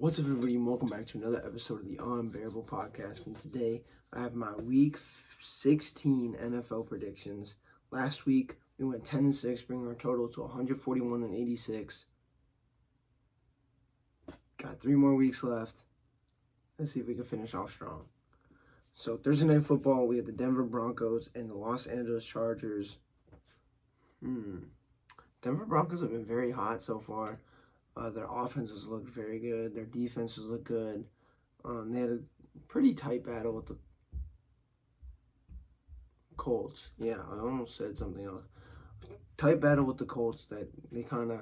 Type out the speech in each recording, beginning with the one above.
What's up, everybody, and welcome back to another episode of the Unbearable Podcast. And today, I have my Week 16 NFL predictions. Last week, we went 10-6, bringing our total to 141-86. Got 3 more weeks left. Let's see if we can finish off strong. So, Thursday Night Football, we have the Denver Broncos and the Los Angeles Chargers. Denver Broncos have been very hot so far. Their offenses look very good. Their defenses look good. They had a pretty tight battle with the Colts. Yeah, I almost said something else. Tight battle with the Colts that they kind of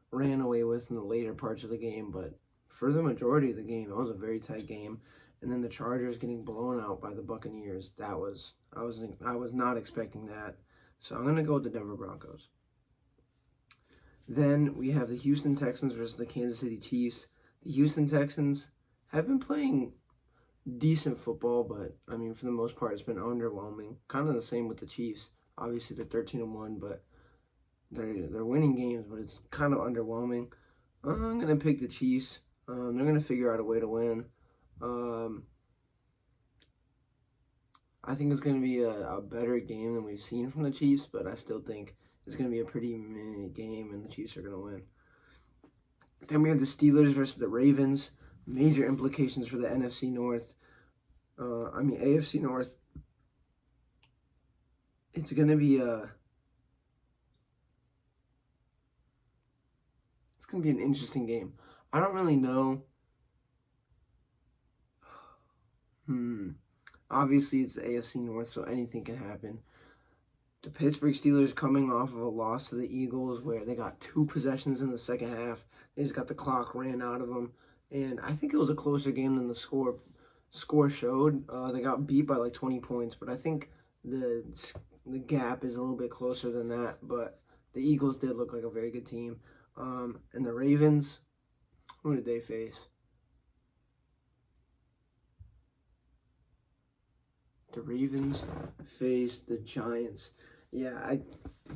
ran away with in the later parts of the game. But for the majority of the game, it was a very tight game. And then the Chargers getting blown out by the Buccaneers. I was not expecting that. So I'm going to go with the Denver Broncos. Then we have the Houston Texans versus the Kansas City Chiefs. The Houston Texans have been playing decent football, but, I mean, for the most part, it's been underwhelming. Kind of the same with the Chiefs. Obviously, they're 13-1, but they're winning games, but it's kind of underwhelming. I'm going to pick the Chiefs. They're going to figure out a way to win. I think it's going to be a better game than we've seen from the Chiefs, but I still think it's going to be a pretty meh game, and the Chiefs are going to win. Then we have the Steelers versus the Ravens. Major implications for the NFC North. AFC North. It's going to be an interesting game. I don't really know. Obviously, it's the AFC North, so anything can happen. The Pittsburgh Steelers coming off of a loss to the Eagles where they got 2 possessions in the second half. They just got the clock ran out of them. And I think it was a closer game than the score showed. They got beat by like 20 points, but I think the gap is a little bit closer than that. But the Eagles did look like a very good team. And the Ravens, who did they face? The Ravens faced the Giants. Yeah, I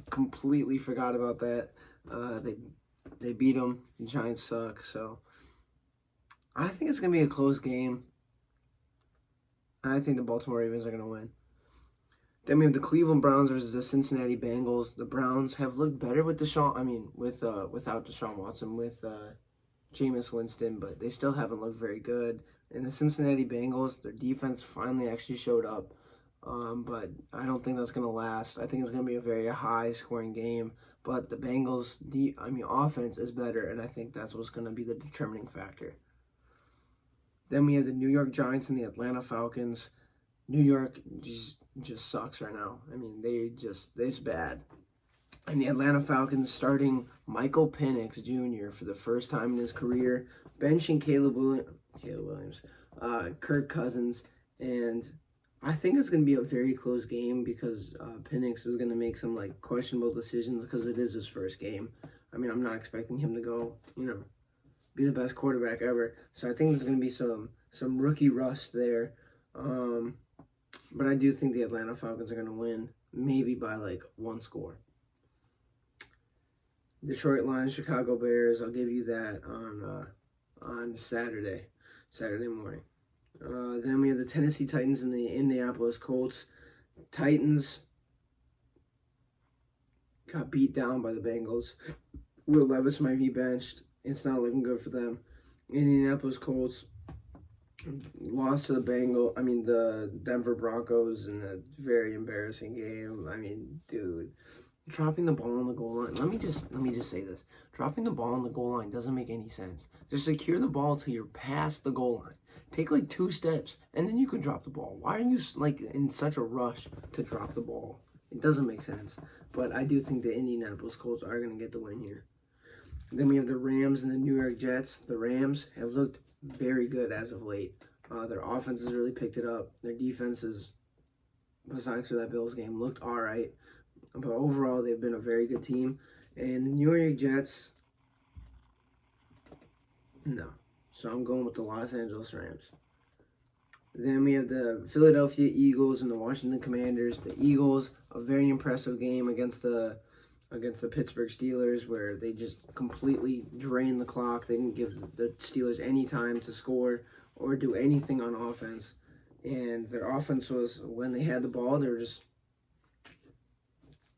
completely forgot about that. They beat them. The Giants suck, so I think it's going to be a close game. I think the Baltimore Ravens are going to win. Then we have the Cleveland Browns versus the Cincinnati Bengals. The Browns have looked better with without Deshaun Watson, with Jameis Winston, but they still haven't looked very good. And the Cincinnati Bengals, their defense finally actually showed up. But I don't think that's going to last. I think it's going to be a very high-scoring game. But the Bengals' offense is better, and I think that's what's going to be the determining factor. Then we have the New York Giants and the Atlanta Falcons. New York just sucks right now. I mean, they're bad. And the Atlanta Falcons starting Michael Penix Jr. for the first time in his career, benching Caleb Williams, Kirk Cousins, and I think it's going to be a very close game because Penix is going to make some questionable decisions because it is his first game. I mean, I'm not expecting him to go, be the best quarterback ever. So I think there's going to be some rookie rust there. But I do think the Atlanta Falcons are going to win, maybe by 1 score. Detroit Lions, Chicago Bears. I'll give you that on Saturday morning. Then we have the Tennessee Titans and the Indianapolis Colts. Titans got beat down by the Bengals. Will Levis might be benched. It's not looking good for them. Indianapolis Colts lost to the Denver Broncos in a very embarrassing game. I mean, dude, dropping the ball on the goal line. Let me just say this. Dropping the ball on the goal line doesn't make any sense. Just secure the ball till you're past the goal line. Take 2 steps, and then you can drop the ball. Why are you in such a rush to drop the ball? It doesn't make sense. But I do think the Indianapolis Colts are going to get the win here. Then we have the Rams and the New York Jets. The Rams have looked very good as of late. Their offense has really picked it up. Their defense is, besides for that Bills game, looked all right. But overall, they've been a very good team. And the New York Jets, no. So I'm going with the Los Angeles Rams. Then we have the Philadelphia Eagles and the Washington Commanders. The Eagles, a very impressive game against the against the Pittsburgh Steelers, where they just completely drained the clock. They didn't give the Steelers any time to score or do anything on offense. And their offense was, when they had the ball, they were just,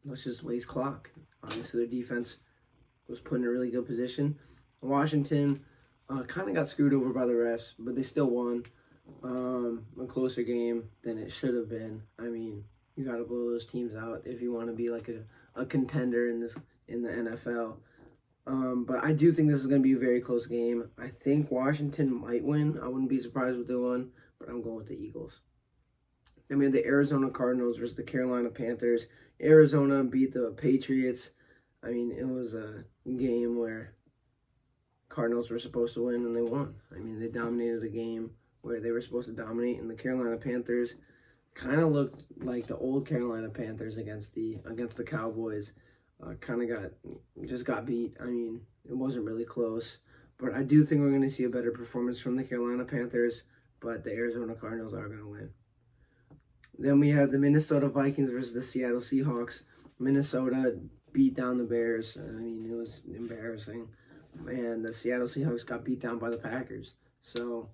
let's just waste clock. Obviously, their defense was put in a really good position. Washington kind of got screwed over by the refs, but they still won. A closer game than it should have been. I mean, you got to blow those teams out if you want to be like a contender in the NFL. But I do think this is going to be a very close game. I think Washington might win. I wouldn't be surprised if they won, but I'm going with the Eagles. Then we have the Arizona Cardinals versus the Carolina Panthers. Arizona beat the Patriots. I mean, it was a game where Cardinals were supposed to win, and they won. I mean, they dominated a game where they were supposed to dominate, and the Carolina Panthers kind of looked like the old Carolina Panthers against the Cowboys. Kind of just got beat. I mean, it wasn't really close, but I do think we're going to see a better performance from the Carolina Panthers, but the Arizona Cardinals are going to win. Then we have the Minnesota Vikings versus the Seattle Seahawks. Minnesota beat down the Bears. I mean, it was embarrassing. And the Seattle Seahawks got beat down by the Packers. So,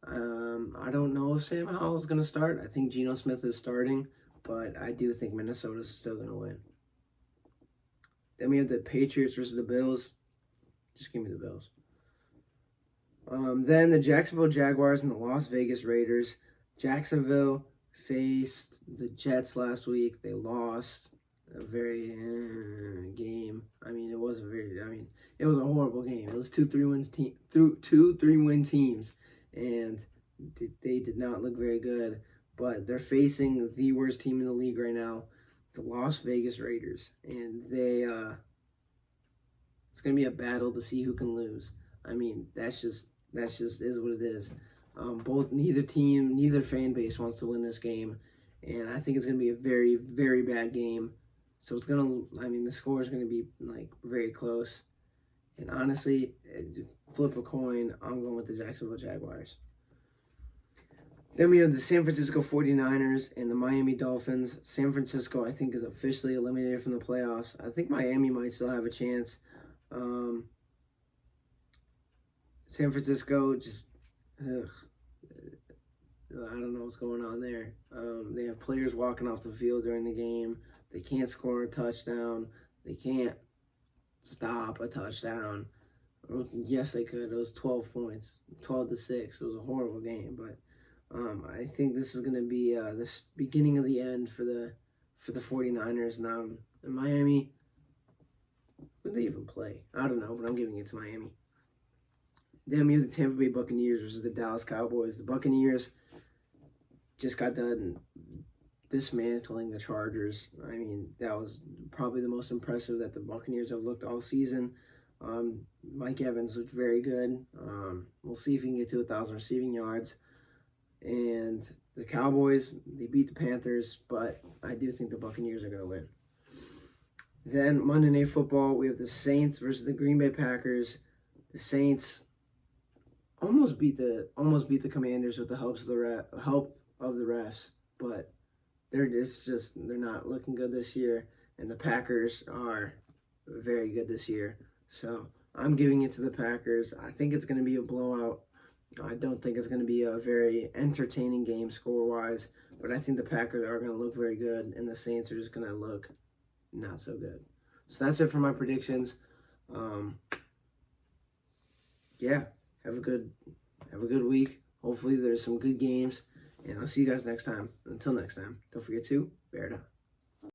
I don't know if Sam Howell is going to start. I think Geno Smith is starting, but I do think Minnesota is still going to win. Then we have the Patriots versus the Bills. Just give me the Bills. Then the Jacksonville Jaguars and the Las Vegas Raiders. Jacksonville faced the Jets last week. They lost a very game. I mean, it was a horrible game. It was 2-3-win teams, and they did not look very good. But they're facing the worst team in the league right now, the Las Vegas Raiders, and it's gonna be a battle to see who can lose. I mean, that's just is what it is. Neither fan base wants to win this game, and I think it's gonna be a very, very bad game. So the score is gonna be like very close. And honestly, flip a coin, I'm going with the Jacksonville Jaguars. Then we have the San Francisco 49ers and the Miami Dolphins. San Francisco, I think, is officially eliminated from the playoffs. I think Miami might still have a chance. San Francisco just, I don't know what's going on there. They have players walking off the field during the game. They can't score a touchdown. They can't stop a touchdown. Yes, they could. It was 12 points, 12-6. It was a horrible game, but I think this is going to be the beginning of the end for the 49ers. Now, in Miami, who did they even play? I don't know, but I'm giving it to Miami. Then we have the Tampa Bay Buccaneers versus the Dallas Cowboys. The Buccaneers just got done dismantling the Chargers. I mean, that was probably the most impressive that the Buccaneers have looked all season. Mike Evans looked very good. We'll see if he can get to 1,000 receiving yards. And the Cowboys, they beat the Panthers, but I do think the Buccaneers are going to win. Then Monday Night Football, we have the Saints versus the Green Bay Packers. The Saints almost beat the Commanders with the help of the refs, but they're not looking good this year, and the Packers are very good this year. So I'm giving it to the Packers. I think it's going to be a blowout. I don't think it's going to be a very entertaining game score-wise, but I think the Packers are going to look very good, and the Saints are just going to look not so good. So that's it for my predictions. Yeah, have a good week. Hopefully there's some good games, and I'll see you guys next time. Until next time, don't forget to bear down.